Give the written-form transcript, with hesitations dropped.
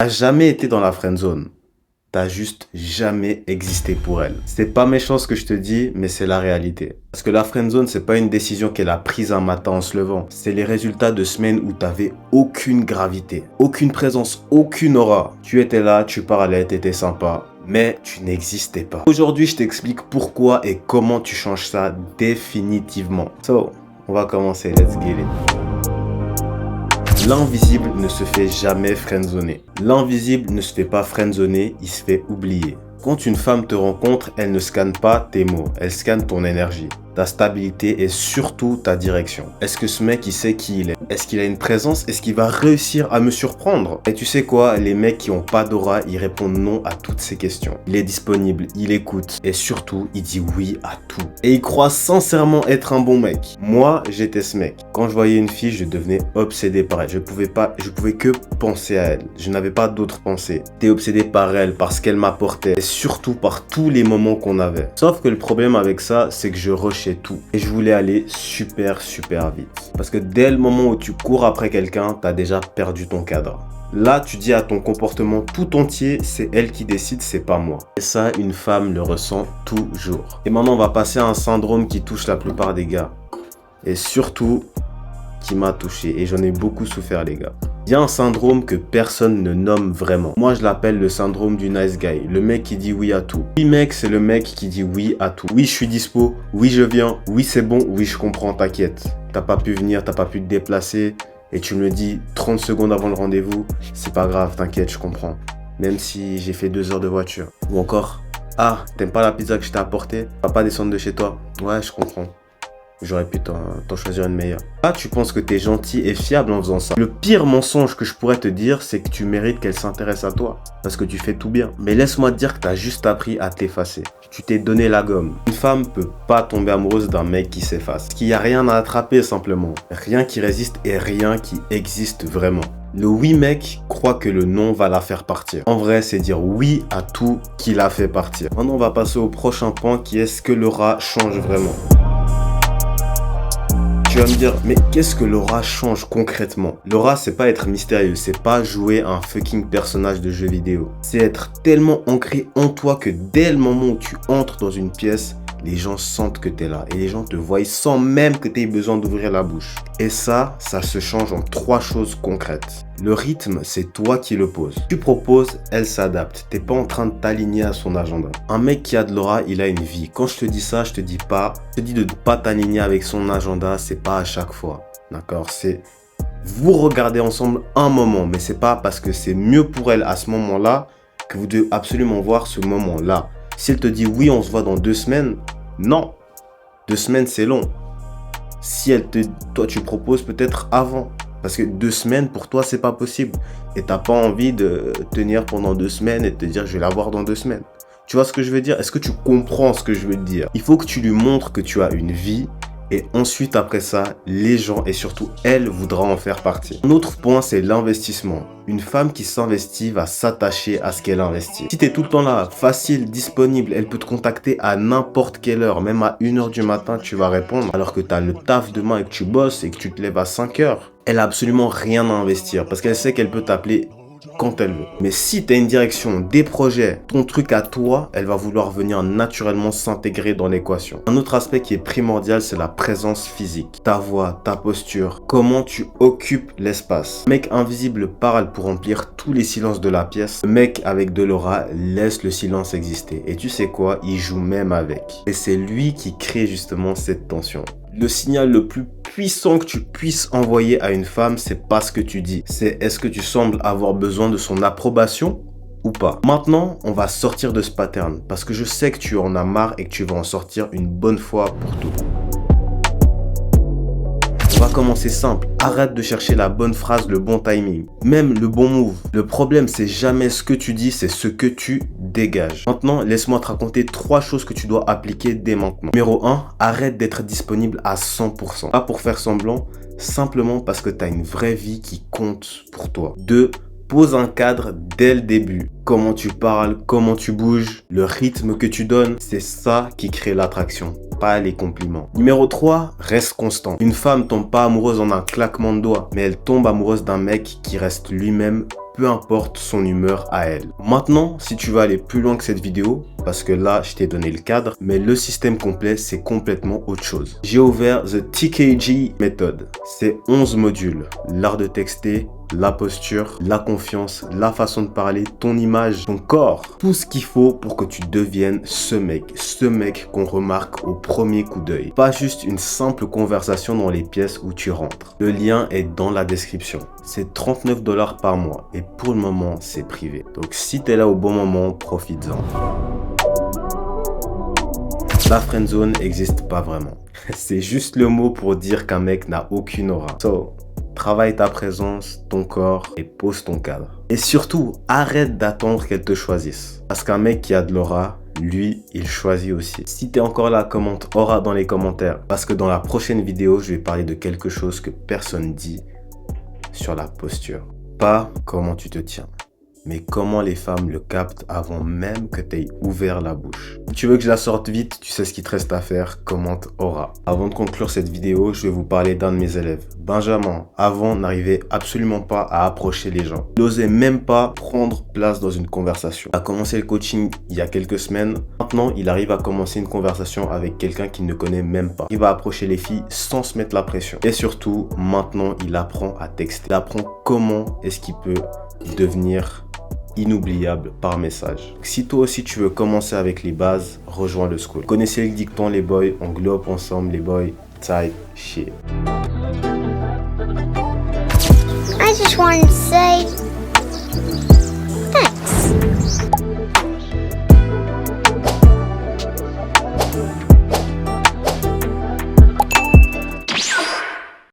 T'as jamais été dans la friendzone. T'as juste jamais existé pour elle. C'est pas méchant ce que je te dis, mais c'est la réalité. Parce que la friendzone, c'est pas une décision qu'elle a prise un matin en se levant. C'est les résultats de semaines où t'avais aucune gravité, aucune présence, aucune aura. Tu étais là, tu parlais, t'étais sympa, mais tu n'existais pas. Aujourd'hui, je t'explique pourquoi et comment tu changes ça définitivement. So, on va commencer, let's get it. L'invisible ne se fait jamais friendzoner. L'invisible ne se fait pas friendzoner, il se fait oublier. Quand une femme te rencontre, elle ne scanne pas tes mots, elle scanne ton énergie, ta stabilité et surtout ta direction. Est-ce que ce mec, il sait qui il est? Est-ce qu'il a une présence? Est-ce qu'il va réussir à me surprendre? Et tu sais quoi? Les mecs qui ont pas d'aura, ils répondent non à toutes ces questions. Il est disponible, il écoute et surtout, il dit oui à tout. Et il croit sincèrement être un bon mec. Moi, j'étais ce mec. Quand je voyais une fille, je devenais obsédé par elle. Je pouvais que penser à elle. Je n'avais pas d'autres pensées. J'étais obsédé par elle, par ce qu'elle m'apportait et surtout par tous les moments qu'on avait. Sauf que le problème avec ça, c'est que je rushais tout. Et je voulais aller super vite. Parce que dès le moment où tu cours après quelqu'un, t'as déjà perdu ton cadre. Là, tu dis à ton comportement tout entier, c'est elle qui décide, c'est pas moi. Et ça, une femme le ressent toujours. Et maintenant, on va passer à un syndrome qui touche la plupart des gars. Et surtout, qui m'a touché. Et j'en ai beaucoup souffert, les gars. Il y a un syndrome que personne ne nomme vraiment. Moi, je l'appelle le syndrome du nice guy. Le mec qui dit oui à tout. Oui, mec, c'est le mec qui dit oui à tout. Oui, je suis dispo. Oui, je viens. Oui, c'est bon. Oui, je comprends, t'inquiète. T'as pas pu venir, t'as pas pu te déplacer. Et tu me le dis 30 secondes avant le rendez-vous. C'est pas grave, t'inquiète, je comprends. Même si j'ai fait 2 heures de voiture. Ou encore, ah, t'aimes pas la pizza que je t'ai apportée? Tu vas pas descendre de chez toi? Ouais, je comprends. J'aurais pu t'en choisir une meilleure. Là, tu penses que t'es gentil et fiable en faisant ça. Le pire mensonge que je pourrais te dire, c'est que tu mérites qu'elle s'intéresse à toi. Parce que tu fais tout bien. Mais laisse-moi te dire que t'as juste appris à t'effacer. Tu t'es donné la gomme. Une femme peut pas tomber amoureuse d'un mec qui s'efface. Parce qu'il n'y a rien à attraper simplement. Rien qui résiste et rien qui existe vraiment. Le oui mec croit que le non va la faire partir. En vrai, c'est dire oui à tout qui la fait partir. Maintenant, on va passer au prochain point qui est ce que l'aura change vraiment. Tu vas me dire, mais qu'est-ce que l'aura change concrètement? L'aura, c'est pas être mystérieux, c'est pas jouer un fucking personnage de jeu vidéo. C'est être tellement ancré en toi que dès le moment où tu entres dans une pièce, les gens sentent que t'es là et les gens te voient sans même que tu aies besoin d'ouvrir la bouche. Et ça se change en 3 choses concrètes. Le rythme, c'est toi qui le poses. Tu proposes, elle s'adapte. T'es pas en train de t'aligner à son agenda. Un mec qui a de l'aura, il a une vie. Quand je te dis ça, je te dis de ne pas t'aligner avec son agenda, c'est pas à chaque fois. D'accord? C'est vous regardez ensemble un moment, mais c'est pas parce que c'est mieux pour elle à ce moment-là que vous devez absolument voir ce moment-là. Si elle te dit oui, on se voit dans 2 semaines, non. 2 semaines, c'est long. Si toi, tu proposes peut-être avant. Parce que 2 semaines, pour toi, c'est pas possible. Et t'as pas envie de tenir pendant 2 semaines et de te dire, je vais la voir dans 2 semaines. Tu vois ce que je veux dire? Est-ce que tu comprends ce que je veux te dire? Il faut que tu lui montres que tu as une vie. Et ensuite, après ça, les gens et surtout elle voudra en faire partie. Un autre point, c'est l'investissement. Une femme qui s'investit va s'attacher à ce qu'elle investit. Si tu es tout le temps là, facile, disponible, elle peut te contacter à n'importe quelle heure. Même à 1 h du matin, tu vas répondre. Alors que tu as le taf demain et que tu bosses et que tu te lèves à 5 h. Elle a absolument rien à investir parce qu'elle sait qu'elle peut t'appeler quand elle veut. Mais si tu as une direction, des projets, ton truc à toi, elle va vouloir venir naturellement s'intégrer dans l'équation. Un autre aspect qui est primordial, c'est la présence physique. Ta voix, ta posture, comment tu occupes l'espace. Le mec invisible parle pour remplir tous les silences de la pièce. Le mec avec de l'aura laisse le silence exister. Et tu sais quoi, il joue même avec. Et c'est lui qui crée justement cette tension. Le signal le plus puissant que tu puisses envoyer à une femme, c'est pas ce que tu dis. C'est est-ce que tu sembles avoir besoin de son approbation ou pas. Maintenant, on va sortir de ce pattern parce que je sais que tu en as marre et que tu vas en sortir une bonne fois pour toutes. On va commencer simple. Arrête de chercher la bonne phrase, le bon timing, même le bon move. Le problème, c'est jamais ce que tu dis, c'est ce que tu dégages. Maintenant, laisse-moi te raconter 3 choses que tu dois appliquer dès maintenant. Numéro 1, arrête d'être disponible à 100%. Pas pour faire semblant, simplement parce que tu as une vraie vie qui compte pour toi. 2, pose un cadre dès le début. Comment tu parles, comment tu bouges, le rythme que tu donnes, c'est ça qui crée l'attraction, pas les compliments. Numéro 3, reste constant. Une femme tombe pas amoureuse en un claquement de doigts, mais elle tombe amoureuse d'un mec qui reste lui-même peu importe son humeur à elle. Maintenant, si tu veux aller plus loin que cette vidéo, parce que là, je t'ai donné le cadre, mais le système complet, c'est complètement autre chose. J'ai ouvert The TKG Method. C'est 11 modules. L'art de texter, la posture, la confiance, la façon de parler, ton image, ton corps. Tout ce qu'il faut pour que tu deviennes ce mec qu'on remarque au premier coup d'œil. Pas juste une simple conversation dans les pièces où tu rentres. Le lien est dans la description. C'est 39 $ par mois et pour le moment, c'est privé. Donc si t'es là au bon moment, profites-en. La friendzone n'existe pas vraiment. C'est juste le mot pour dire qu'un mec n'a aucune aura. So, travaille ta présence, ton corps et pose ton cadre. Et surtout, arrête d'attendre qu'elle te choisisse. Parce qu'un mec qui a de l'aura, lui, il choisit aussi. Si t'es encore là, commente aura dans les commentaires. Parce que dans la prochaine vidéo, je vais parler de quelque chose que personne dit sur la posture. Pas comment tu te tiens, mais comment les femmes le captent avant même que tu aies ouvert la bouche. Si tu veux que je la sorte vite, tu sais ce qu'il te reste à faire, commente aura. Avant de conclure cette vidéo, je vais vous parler d'un de mes élèves. Benjamin, avant, n'arrivait absolument pas à approcher les gens. Il n'osait même pas prendre place dans une conversation. Il a commencé le coaching il y a quelques semaines. Maintenant, il arrive à commencer une conversation avec quelqu'un qu'il ne connaît même pas. Il va approcher les filles sans se mettre la pression. Et surtout, maintenant, il apprend à texter. Il apprend comment est-ce qu'il peut devenir inoubliable par message. Si toi aussi tu veux commencer avec les bases, rejoins le school. Connaissez le dicton les boys, on globe ensemble les boys, type shit. I just wanted to say